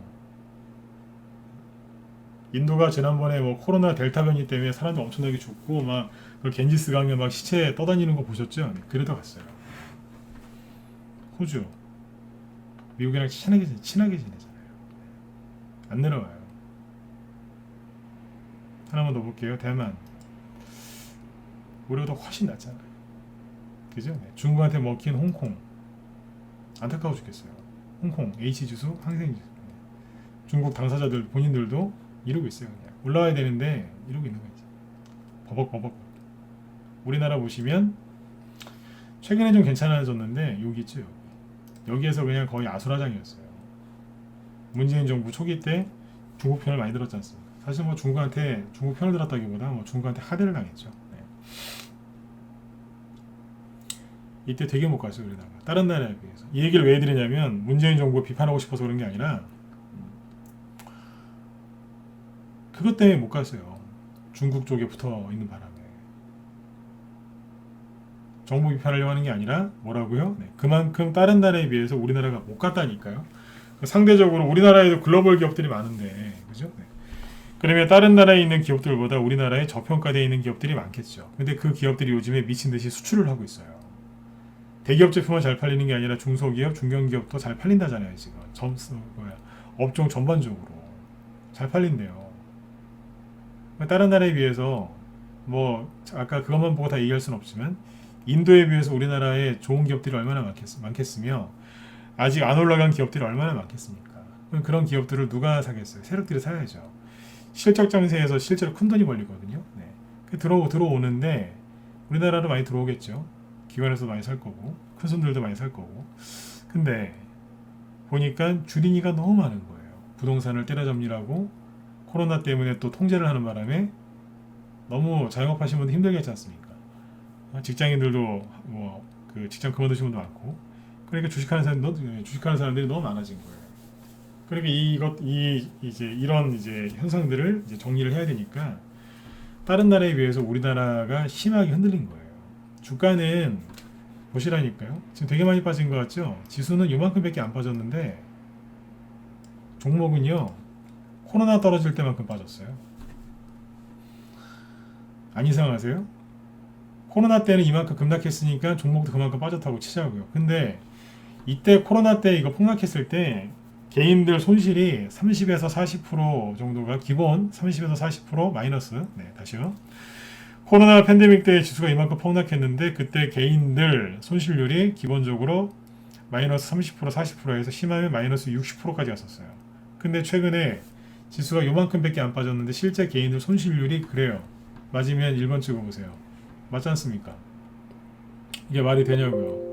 [SPEAKER 1] 인도가 지난번에 뭐 코로나 델타 변이 때문에 사람들 엄청나게 죽고 막그 겐지스 강에 막 시체 떠다니는 거 보셨죠? 네, 그래도 갔어요. 호주, 미국이랑 친하게 지내잖아요. 안 내려와요. 하나만 더 볼게요. 대만. 우리보다 훨씬 낫잖아요. 그죠? 네. 중국한테 먹힌 홍콩. 안타까워 죽겠어요. 홍콩, H지수, 항생지수. 중국 당사자들 본인들도 이러고 있어요. 그냥 올라와야 되는데 이러고 있는 거지. 버벅버벅. 우리나라 보시면 최근에 좀 괜찮아졌는데 여기 있죠. 여기에서 그냥 거의 아수라장이었어요. 문재인 정부 초기 때 중국 편을 많이 들었지 않습니까? 사실 뭐 중국한테 중국 편을 들었다기보다 뭐 중국한테 하대를 당했죠. 네. 이때 되게 못 갔어요. 우리나라 다른 나라에 비해서. 이 얘기를 왜 드리냐면 문재인 정부 비판하고 싶어서 그런 게 아니라 그것 때문에 못 갔어요. 중국 쪽에 붙어 있는 바람에. 정부 비판하려고 하는 게 아니라 뭐라고요? 네, 그만큼 다른 나라에 비해서 우리나라가 못 갔다니까요. 상대적으로 우리나라에도 글로벌 기업들이 많은데, 그죠? 네. 그러면 다른 나라에 있는 기업들보다 우리나라에 저평가되어 있는 기업들이 많겠죠. 근데 그 기업들이 요즘에 미친 듯이 수출을 하고 있어요. 대기업 제품만 잘 팔리는 게 아니라 중소기업, 중견기업도 잘 팔린다잖아요. 지금 업종 전반적으로 잘 팔린대요. 다른 나라에 비해서 뭐 아까 그것만 보고 다 얘기할 수는 없지만 인도에 비해서 우리나라에 좋은 기업들이 얼마나 많겠으며 아직 안 올라간 기업들이 얼마나 많겠습니까? 그런 기업들을 누가 사겠어요? 세력들이 사야죠. 실적 장세에서 실제로 큰 돈이 벌리거든요. 네. 들어오는데 우리나라로 많이 들어오겠죠. 기관에서 많이 살 거고 큰 손들도 많이 살 거고. 근데 보니까 주린이가 너무 많은 거예요. 부동산을 때려잡느라고 코로나 때문에 또 통제를 하는 바람에 너무 자영업하시는 분들 힘들겠지 않습니까? 직장인들도 뭐 그 직장 그만두신 분도 많고, 그러니까 주식하는 사람들이 너무 많아진 거예요. 그러니까 이런 현상들을 이제 정리를 해야 되니까 다른 나라에 비해서 우리나라가 심하게 흔들린 거예요. 주가는 보시라니까요. 지금 되게 많이 빠진 것 같죠? 지수는 요만큼밖에 안 빠졌는데 종목은요 코로나 떨어질 때만큼 빠졌어요. 안 이상하세요? 코로나 때는 이만큼 급락했으니까 종목도 그만큼 빠졌다고 치자고요. 근데 이때 코로나 때 이거 폭락했을 때 개인들 손실이 30에서 40% 정도가 기본 30에서 40% 마이너스. 네, 다시요. 코로나 팬데믹 때 지수가 이만큼 폭락했는데 그때 개인들 손실률이 기본적으로 마이너스 30% 40%에서 심하면 마이너스 60%까지 갔었어요. 근데 최근에 지수가 요만큼밖에 안 빠졌는데 실제 개인들 손실률이 그래요. 맞으면 1번 찍어보세요. 맞지 않습니까? 이게 말이 되냐고요.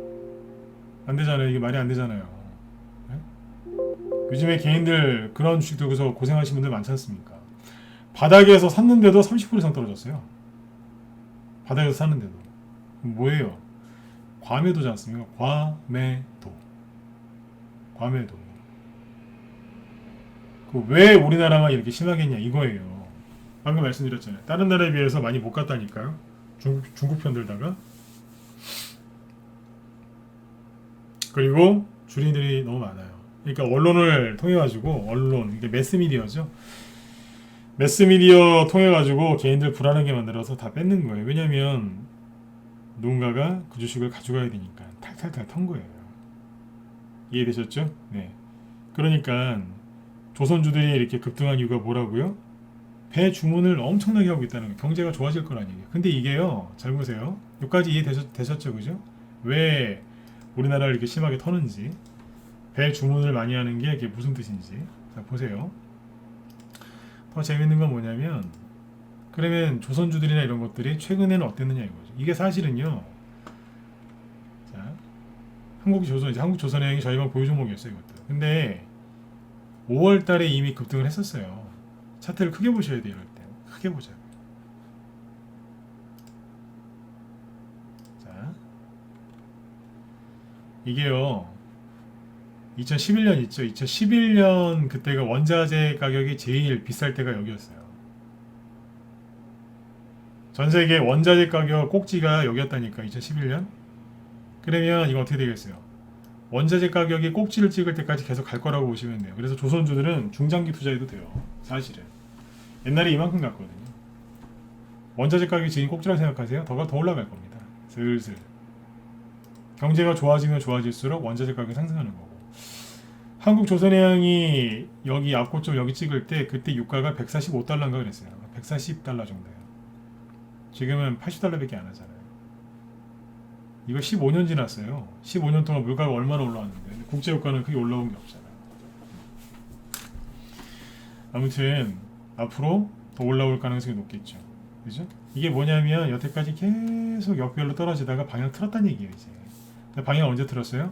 [SPEAKER 1] 안 되잖아요. 이게 말이 안 되잖아요. 네? 요즘에 개인들 그런 주식 들고서 고생하시는 분들 많지 않습니까? 바닥에서 샀는데도 30% 이상 떨어졌어요. 바닥에서 샀는데도. 뭐예요? 과매도지 않습니까? 과매도. 왜 우리나라만 이렇게 심하겠냐 이거예요. 방금 말씀드렸잖아요. 다른 나라에 비해서 많이 못 갔다니까요. 중국 편 들다가. 그리고 주린들이 너무 많아요. 그러니까 언론을 통해 가지고 이게 매스미디어죠. 매스미디어 통해 가지고 개인들 불안하게 만들어서 다 뺏는 거예요. 왜냐면 누군가가 그 주식을 가져가야 되니까 탈탈탈 턴 거예요. 이해되셨죠? 네. 그러니까 조선주들이 이렇게 급등한 이유가 뭐라고요? 배 주문을 엄청나게 하고 있다는 거예요. 경제가 좋아질 거라는 얘기예요. 근데 이게요, 잘 보세요. 여기까지 이해되셨죠? 그죠? 왜 우리나라를 이렇게 심하게 터는지, 배 주문을 많이 하는 게 이게 무슨 뜻인지. 자, 보세요. 더 재밌는 건 뭐냐면, 그러면 조선주들이나 이런 것들이 최근에는 어땠느냐 이거죠. 이게 사실은요, 자, 한국조선해양이 저희가 보유 종목이었어요, 이것도. 근데 5월 달에 이미 급등을 했었어요. 차트를 크게 보셔야 돼요. 이럴 때 크게 보자고요. 자, 이게요 2011년 있죠. 2011년 그때가 원자재 가격이 제일 비쌀 때가 여기였어요. 전세계 원자재 가격 꼭지가 여기였다니까. 2011년. 그러면 이거 어떻게 되겠어요? 원자재 가격이 꼭지를 찍을 때까지 계속 갈 거라고 보시면 돼요. 그래서 조선주들은 중장기 투자해도 돼요. 사실은 옛날에 이만큼 갔거든요. 원자재 가격이 지금 꼭지라고 생각하세요? 더 올라갈 겁니다. 슬슬 경제가 좋아지면 좋아질수록 원자재 가격이 상승하는 거고, 한국조선해양이 여기 앞고점 여기 찍을 때 그때 유가가 145달러인가 그랬어요. 140달러 정도예요. 지금은 80달러밖에 안 하잖아요. 이거 15년 지났어요. 15년 동안 물가가 얼마나 올라왔는데 국제유가는 크게 올라온 게 없잖아요. 아무튼 앞으로 더 올라올 가능성이 높겠죠. 그죠? 이게 뭐냐면 여태까지 계속 역별로 떨어지다가 방향 틀었다는 얘기예요. 이제 방향 언제 틀었어요?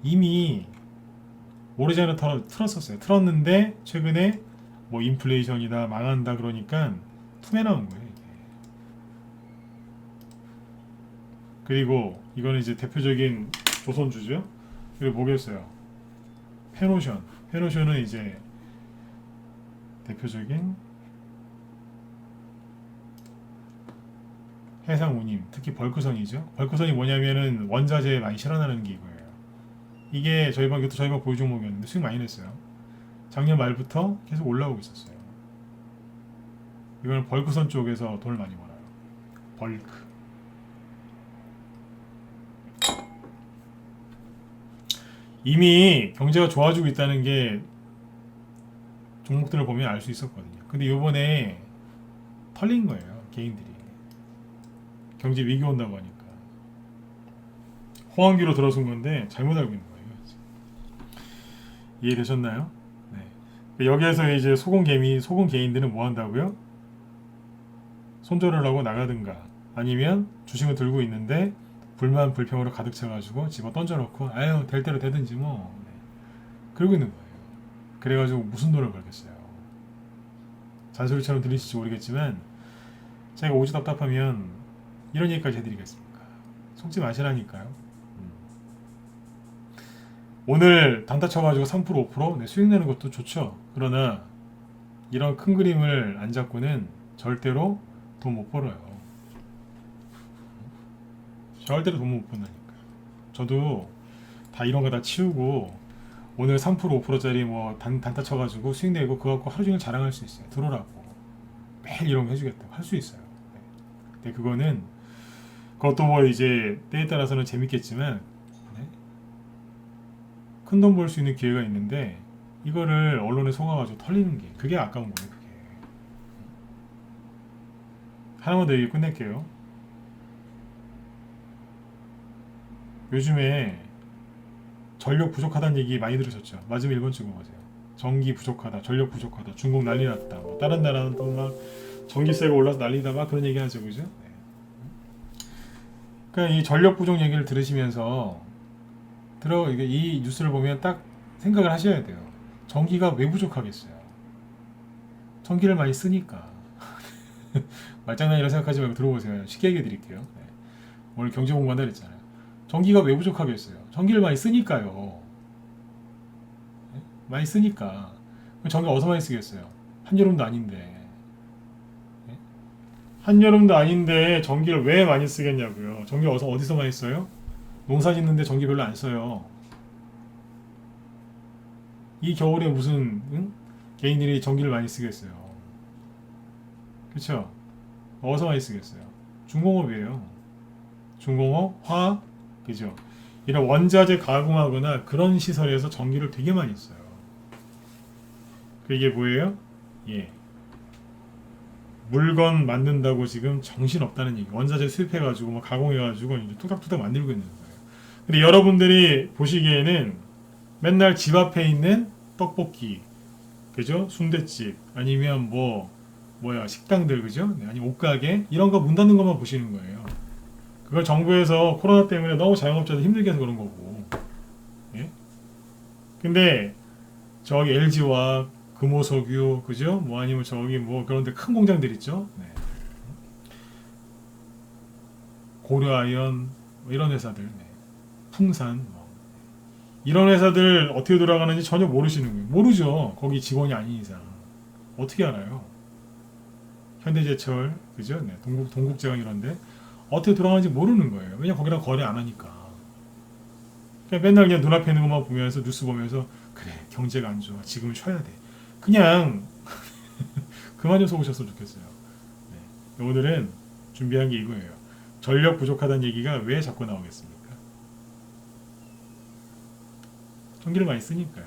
[SPEAKER 1] 이미 오래전에 틀었었어요. 틀었는데 최근에 뭐 인플레이션이다 망한다 그러니까 tum에 나온 거예요. 이게. 그리고 이거는 이제 대표적인 조선주죠. 그리고 뭐겠어요? 페노션. 페노션은 이제 대표적인 해상운임, 특히 벌크선이죠. 벌크선이 뭐냐면은 원자재에 많이 실어나는 게 이거예요. 이게 저희 방 보유 종목이었는데 수익 많이 냈어요. 작년 말부터 계속 올라오고 있었어요. 이거는 벌크선 쪽에서 돈을 많이 벌어요. 벌크. 이미 경제가 좋아지고 있다는 게 종목들을 보면 알 수 있었거든요. 근데 요번에 털린 거예요. 개인들이. 경제 위기 온다고 하니까. 호황기로 들어선 건데 잘못 알고 있는 거예요. 이해되셨나요? 네. 여기에서 이제 소금 개인들은 뭐 한다고요? 손절을 하고 나가든가 아니면 주식을 들고 있는데 불만 불평으로 가득 차가지고 집어 던져놓고 아유 될 대로 되든지 뭐 네. 그러고 있는 거예요. 그래가지고 무슨 돈을 벌겠어요. 잔소리처럼 들리실지 모르겠지만 제가 오지 답답하면 이런 얘기까지 해드리겠습니까? 속지 마시라니까요. 오늘 단타 쳐가지고 3% 5% 네, 수익 내는 것도 좋죠. 그러나 이런 큰 그림을 안 잡고는 절대로 돈 못 벌어요. 절대로 돈 못 번다니까요. 저도 다 이런 거 다 치우고 오늘 3% 5%짜리 뭐 단타 쳐가지고 수익 내고 그거 갖고 하루 종일 자랑할 수 있어요. 들어오라고 매일 이런 거 해주겠다고 할 수 있어요. 네. 근데 그것도 뭐 이제 때에 따라서는 재밌겠지만 네? 큰 돈 벌 수 있는 기회가 있는데 이거를 언론에 속아가지고 털리는 게 그게 아까운 거예요. 그게 하나만 더 얘기 끝낼게요. 요즘에 전력 부족하다는 얘기 많이 들으셨죠? 맞으면 1번 찍어보세요. 전기 부족하다, 전력 부족하다, 중국 난리 났다. 뭐 다른 나라는 또 막 전기세가 올라서 난리다 막 그런 얘기 하죠, 그죠? 네. 그러니까 이 전력 부족 얘기를 들으시면서 이 뉴스를 보면 딱 생각을 하셔야 돼요. 전기가 왜 부족하겠어요? 전기를 많이 쓰니까. 말장난이라 생각하지 말고 들어보세요. 쉽게 얘기해 드릴게요. 네. 오늘 경제 공부한다 그랬잖아요. 전기가 왜 부족하겠어요? 전기를 많이 쓰니까요. 네? 많이 쓰니까. 전기 어디서 많이 쓰겠어요? 한여름도 아닌데. 네? 한여름도 아닌데 전기를 왜 많이 쓰겠냐고요. 전기 어디서 많이 써요? 농사 짓는데 전기 별로 안 써요. 이 겨울에 무슨 개인들이 전기를 많이 쓰겠어요. 그쵸? 어디서 많이 쓰겠어요? 중공업이에요. 중공업, 화학, 그죠? 이런 원자재 가공하거나 그런 시설에서 전기를 되게 많이 써요. 그게 뭐예요? 예. 물건 만든다고 지금 정신없다는 얘기. 원자재 수입해가지고 뭐 가공해가지고 이제 뚜닥뚜닥 만들고 있는 거예요. 근데 여러분들이 보시기에는 맨날 집 앞에 있는 떡볶이, 그죠? 순댓집, 아니면 식당들, 그죠? 네, 아니면 옷가게, 이런 거 문 닫는 것만 보시는 거예요. 그걸 정부에서 코로나 때문에 너무 자영업자들 힘들게 해서 그런 거고. 예? 근데 저기 LG와 금호석유, 그죠? 뭐 아니면 저기 뭐 그런데 큰 공장들 있죠? 네. 고려아연, 뭐 이런 회사들, 네. 풍산, 이런 회사들 어떻게 돌아가는지 전혀 모르시는 거예요. 모르죠. 거기 직원이 아닌 이상. 어떻게 알아요? 현대제철, 그죠? 네. 동국제강 이런데 어떻게 돌아가는지 모르는 거예요. 왜냐 거기랑 거래 안 하니까. 그냥 맨날 그냥 눈앞에 있는 것만 보면서 뉴스 보면서 그래 경제가 안 좋아 지금 쉬어야 돼 그냥 그만 좀 속으셨으면 좋겠어요. 네. 오늘은 준비한 게 이거예요. 전력 부족하다는 얘기가 왜 자꾸 나오겠습니까? 전기를 많이 쓰니까요.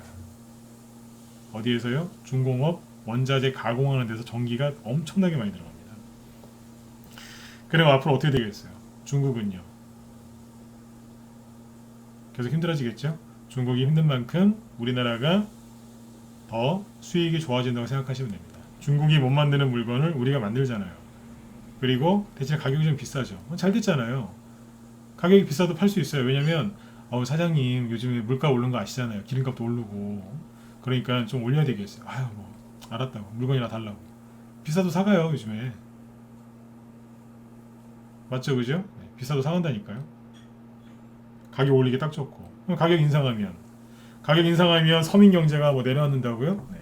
[SPEAKER 1] 어디에서요? 중공업 원자재 가공하는 데서 전기가 엄청나게 많이 들어갑니다. 그럼 앞으로 어떻게 되겠어요? 중국은요? 계속 힘들어지겠죠? 중국이 힘든 만큼 우리나라가 더 수익이 좋아진다고 생각하시면 됩니다. 중국이 못 만드는 물건을 우리가 만들잖아요. 그리고 대신 가격이 좀 비싸죠. 잘 됐잖아요. 가격이 비싸도 팔 수 있어요. 왜냐면 사장님 요즘에 물가 오른 거 아시잖아요. 기름값도 오르고 그러니까 좀 올려야 되겠어요. 아유 뭐 알았다고 물건이나 달라고 비싸도 사가요 요즘에. 맞죠 그죠? 네, 비싸도 사간다니까요. 가격 올리기 딱 좋고 그럼 가격 인상하면 서민 경제가 뭐 내려앉는다고요? 네.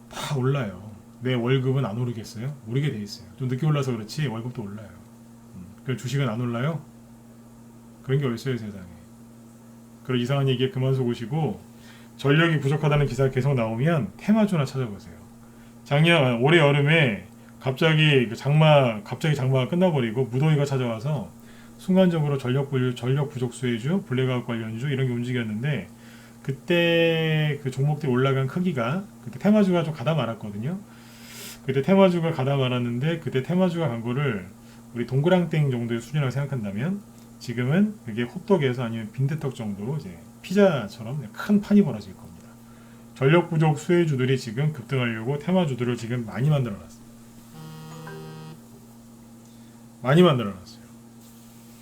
[SPEAKER 1] 다 올라요. 내 월급은 안 오르겠어요? 오르게 돼 있어요. 좀 늦게 올라서 그렇지 월급도 올라요. 그 주식은 안 올라요? 그런 게 어딨어요 세상에. 그런 이상한 얘기에 그만 속으시고 전력이 부족하다는 기사가 계속 나오면 테마주나 찾아보세요. 올해 여름에 갑자기 장마가 끝나버리고 무더위가 찾아와서 순간적으로 전력 부족 수혜주, 블랙아웃 관련주 이런 게 움직였는데 그때 그 종목들이 올라간 크기가 그때 테마주가 좀 가다 말았거든요. 그때 테마주가 가다 말았는데 그때 테마주가 간 거를 우리 동그랑땡 정도의 수준이라고 생각한다면 지금은 그게 호떡에서 아니면 빈대떡 정도로 이제 피자처럼 큰 판이 벌어질 겁니다. 전력 부족 수혜주들이 지금 급등하려고 테마주들을 지금 많이 만들어놨어요.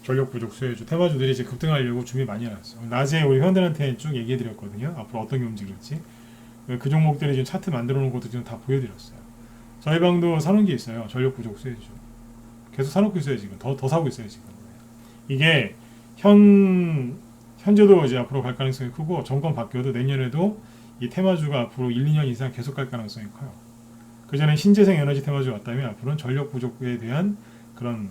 [SPEAKER 1] 전력 부족 수혜주 테마주들이 이제 급등하려고 준비 많이 해놨어요. 낮에 우리 회원들한테 쭉 얘기해드렸거든요. 앞으로 어떤 게 움직일지. 그 종목들이 지금 차트 만들어 놓은 것도 지금 다 보여드렸어요. 저희 방도 사놓은 게 있어요. 전력 부족 수혜주. 계속 사놓고 있어요 지금. 더 사고 있어요 지금. 이게 현재도 이제 앞으로 갈 가능성이 크고 정권 바뀌어도 내년에도 이 테마주가 앞으로 1, 2년 이상 계속 갈 가능성이 커요. 그 전에 신재생 에너지 테마주가 왔다면 앞으로는 전력 부족에 대한 그런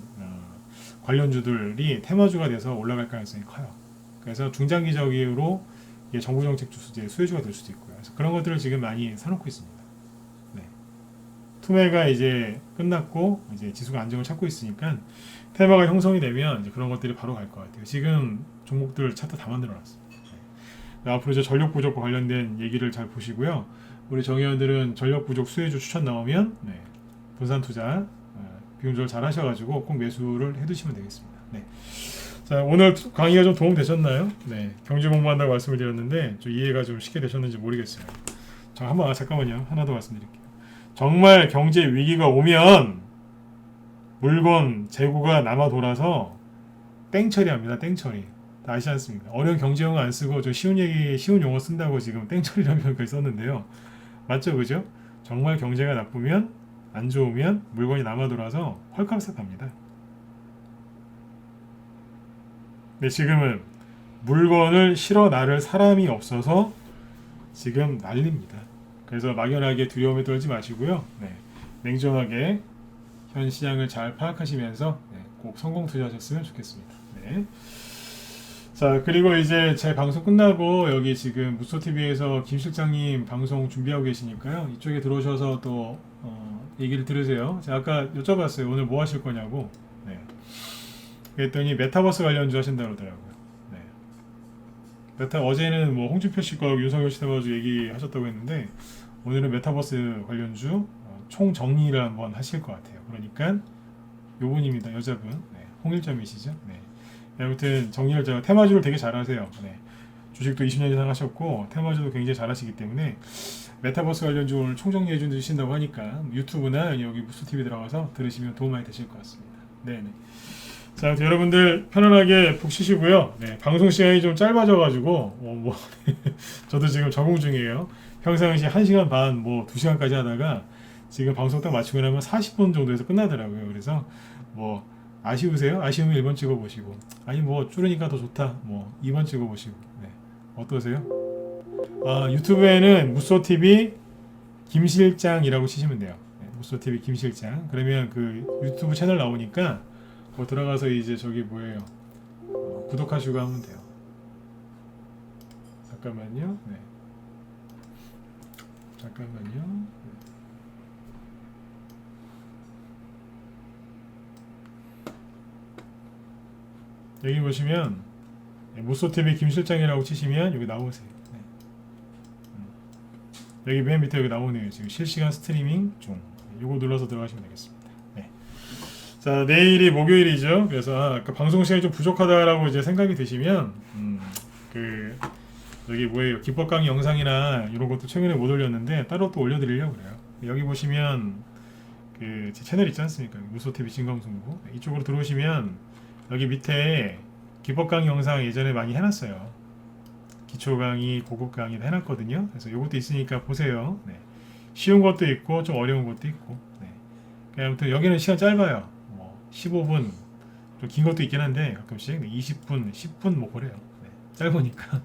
[SPEAKER 1] 관련주들이 테마주가 돼서 올라갈 가능성이 커요. 그래서 중장기적으로 정부 정책 수혜주가 될 수도 있고요. 그래서 그런 것들을 지금 많이 사놓고 있습니다. 네. 투매가 이제 끝났고 이제 지수가 안정을 찾고 있으니까 테마가 형성이 되면 이제 그런 것들이 바로 갈 것 같아요. 지금 종목들 차트 다 만들어놨어요. 네. 앞으로 이제 전력 부족과 관련된 얘기를 잘 보시고요. 우리 정의원들은 전력 부족 수혜주 추천 나오면 분산 투자 비용 조절 잘 하셔가지고 꼭 매수를 해두시면 되겠습니다. 네. 자, 오늘 강의가 좀 도움 되셨나요? 네. 경제 공부한다고 말씀을 드렸는데 좀 이해가 좀 쉽게 되셨는지 모르겠어요. 잠깐만요. 하나 더 말씀드릴게요. 정말 경제 위기가 오면 물건 재고가 남아 돌아서 땡처리합니다. 땡처리. 다 아시지 않습니까? 어려운 경제 용어 안 쓰고 좀 쉬운 용어 쓴다고 지금 땡처리라는 표현까지 썼는데요. 맞죠, 그죠? 정말 경제가 나쁘면 안 좋으면 물건이 남아 돌아서 헐값에 팝니다. 근데 지금은 물건을 실어 나를 사람이 없어서 지금 난립니다. 그래서 막연하게 두려움에 떨지 마시고요. 냉정하게 현 시장을 잘 파악하시면서 꼭 성공 투자하셨으면 좋겠습니다. 네. 자, 그리고 이제 제 방송 끝나고 여기 지금 무소TV에서 김 실장님 방송 준비하고 계시니까요. 이쪽에 들어오셔서 또 얘기를 들으세요. 제가 아까 여쭤봤어요. 오늘 뭐 하실 거냐고. 그랬더니 메타버스 관련주 하신다고 그러더라고요. 어제는 뭐 홍준표 씨 거하고 윤석열 씨 해가지고 얘기하셨다고 했는데 오늘은 메타버스 관련주 총 정리를 한번 하실 것 같아요. 그러니까 요분입니다. 여자분. 홍일점이시죠. 아무튼 정리를 제가 테마주를 되게 잘하세요. 주식도 20년 이상 하셨고 테마주도 굉장히 잘하시기 때문에 메타버스 관련주 오늘 총정리해 주신다고 하니까 유튜브나 여기 무소TV 들어가서 들으시면 도움 많이 되실 것 같습니다. 네네. 자, 여러분들 편안하게 푹 쉬시고요. 방송 시간이 좀 짧아져가지고 저도 지금 적응 중이에요. 평상시 1시간 반, 2시간까지 하다가 지금 방송 딱 마치고 나면 40분 정도에서 끝나더라고요. 그래서 아쉬우세요? 아쉬우면 1번 찍어보시고 아니 줄으니까 더 좋다 2번 찍어보시고 어떠세요? 유튜브에는 무소TV 김실장이라고 치시면 돼요. 무소TV 김실장. 그러면 그 유튜브 채널 나오니까 들어가서 이제 저기 구독하시고 하면 돼요. 잠깐만요. 네. 잠깐만요. 여기 보시면 무소TV 김 실장이라고 치시면 여기 나오세요. 네. 여기 맨 밑에 여기 나오네요. 지금 실시간 스트리밍 중. 이거 눌러서 들어가시면 되겠습니다. 네. 자, 내일이 목요일이죠. 그래서 아까 방송 시간이 좀 부족하다라고 이제 생각이 드시면 그 여기 뭐예요? 기법 강의 영상이나 이런 것도 최근에 못 올렸는데 따로 또 올려드리려고 그래요. 여기 보시면 그 제 채널 있지 않습니까? 무소TV 진검승부. 이쪽으로 들어오시면 여기 밑에 기법 강의 영상 예전에 많이 해놨어요. 기초 강의, 고급 강의도 해놨거든요. 그래서 이것도 있으니까 보세요. 네. 쉬운 것도 있고 좀 어려운 것도 있고. 네. 아무튼 여기는 시간 짧아요. 뭐 15분, 좀 긴 것도 있긴 한데 가끔씩 20분, 10분 뭐 그래요. 네. 짧으니까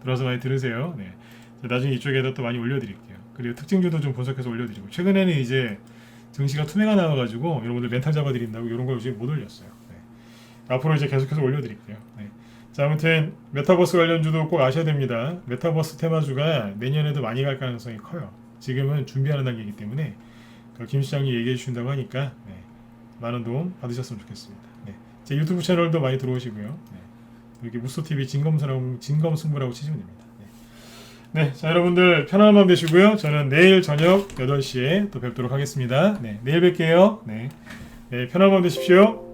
[SPEAKER 1] 들어서 많이 들으세요. 네. 나중에 이쪽에다 또 많이 올려드릴게요. 그리고 특징주도 좀 분석해서 올려드리고 최근에는 이제 증시가 투매가 나와가지고 여러분들 멘탈 잡아드린다고 이런 걸 요즘 못 올렸어요. 앞으로 이제 계속해서 올려드릴게요. 네. 자, 아무튼 메타버스 관련주도 꼭 아셔야 됩니다. 메타버스 테마주가 내년에도 많이 갈 가능성이 커요. 지금은 준비하는 단계이기 때문에 김 시장님 얘기해 주신다고 하니까 네. 많은 도움 받으셨으면 좋겠습니다. 네. 제 유튜브 채널도 많이 들어오시고요. 네. 여기 무소TV 진검승부라고 치시면 됩니다. 네. 네, 자 여러분들 편안한 밤 되시고요. 저는 내일 저녁 8시에 또 뵙도록 하겠습니다. 네, 내일 뵐게요. 네, 네 편안한 밤 되십시오.